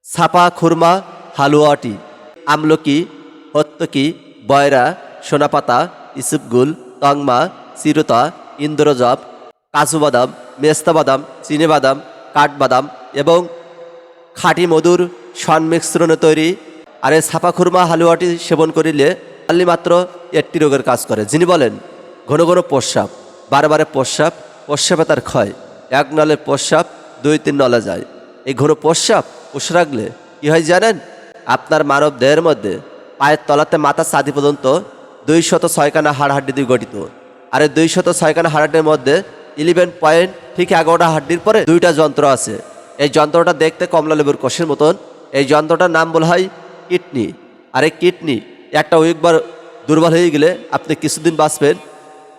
ছাপা খুরমা হালুয়াটি আমলকি, হত্তকি, বয়রা, সোনাপাতা, ইসুপগুল, তংমা, চিরতা, ইন্দ্রজব, কাজু বাদাম, মেস্তা বাদাম, চিনেবাদাম, কাঠবাদাম এবং খাঁটি মধুর সংমিশ্রণে তৈরি। আর এই ছাপা খুরমা হালুয়াটি সেবন করিলে অনলি মাত্র 80 রোগের কাজ করে। যিনি বলেন ঘন ঘন প্রস্রাব, বারে প্রস্রাবে তার ক্ষয়, এক নলে প্রস্রাব 2-3 নলে যায়। এই ঘন প্রস্রাব পুষে রাখলে কী হয় জানেন? আপনার মানব দেহের মধ্যে পায়ের তলাতে মাথা ছাতি পর্যন্ত 206 খানা হাড়হাড্ডি দিয়ে গঠিত। আর এই 206 খানা হাড়হাড্ডির মধ্যে 11 পয়েন্ট ঠিক 11টা হাড্ডির পরে 2টা যন্ত্র আছে। এই যন্ত্রটা দেখতে কমলা লেবুর কোষের মতন। এই যন্ত্রটার নাম বলা হয় কিডনি। আর এই কিডনি একটা উইকবার দুর্বল হয়ে গেলে আপনি কিছুদিন বাঁচবেন,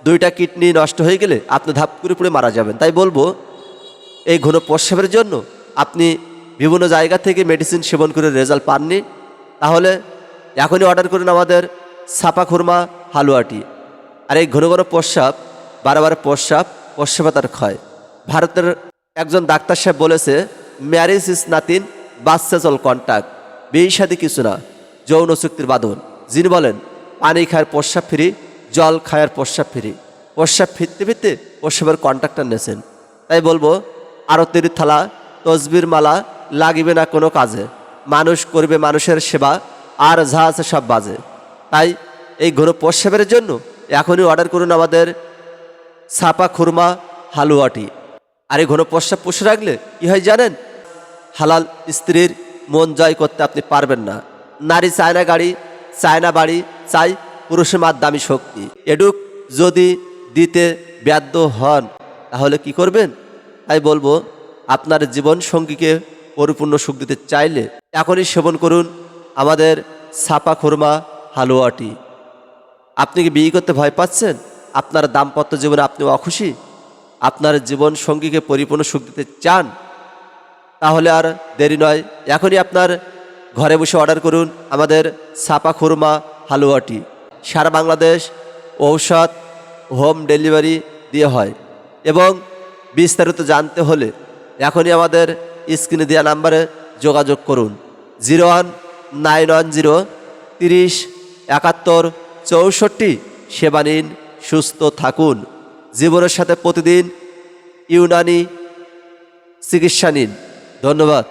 2টা কিডনি নষ্ট হয়ে গেলে আপনি ধাপ করে পুড়ে মারা যাবেন। তাই বলবো এই ঘন প্রস্রাবের জন্য আপনি বিভিন্ন জায়গা থেকে মেডিসিন সেবন করে রেজাল্ট পাননি, তাহলে এখনই অর্ডার করুন আমাদের ছাপা খুরমা হালুয়াটি। আর এই ঘন ঘন প্রস্রাব, বারে প্রস্রাবে তার ক্ষয়। ভারতের একজন ডাক্তার সাহেব বলেছে, marriage is nothing but sexual contact, বিয়ে শাদী কিছু না, যৌন চুক্তির বাঁধন। যিনি বলেন পানি খায়ের প্রস্রাব ফ্রি, জল খায়ের প্রস্রাব ফ্রি, প্রস্রাব ফিরতে প্রস্রাবের কন্ট্যাক্টটা নেছেন। তাই বলবো আরতির থালা তসবির মালা লাগিবে না কোনো কাজে, মানুষ করবে মানুষের সেবা, আর যা আছে সব বাজে। তাই এই ঘন প্রস্রাবের জন্য এখনই অর্ডার করুন আমাদের ছাপা খুরমা হালুয়াটি। আর এই ঘন প্রস্রাব পুষে রাখলে কী হয় জানেন? হালাল স্ত্রীর মন জয় করতে আপনি পারবেন না। নারী চায় না গাড়ি, চায় না বাড়ি, চাই পুরুষের মার দামি শক্তি। এডুক যদি দিতে ব্যর্থ হন তাহলে কি করবেন? তাই বলবো আপনার জীবন সঙ্গীকে পরিপূর্ণ সুখ দিতে চাইলে এখনই সেবন করুন আমাদের ছাপা খুরমা হালুয়াটি। আপনি কি বিয়ে করতে ভয় পাচ্ছেন? আপনার দাম্পত্য জীবনে আপনি অখুশি, আপনার জীবন সঙ্গীকে পরিপূর্ণ সুখ দিতে চান? তাহলে আর দেরি নয়, এখনই আপনার ঘরে বসে অর্ডার করুন আমাদের ছাপা খুরমা হালুয়াটি। সারা বাংলাদেশ ঔষধ হোম ডেলিভারি দিয়ে হয়। এবং বিস্তারিত জানতে হলে এখনই আমাদের স্ক্রিনে দেওয়া নাম্বারে যোগাযোগ করুন 01910 30 71 64। সেবা নিন, সুস্থ থাকুন, জীবনের সাথে প্রতিদিন ইউনানি চিকিৎসা নিন। ধন্যবাদ।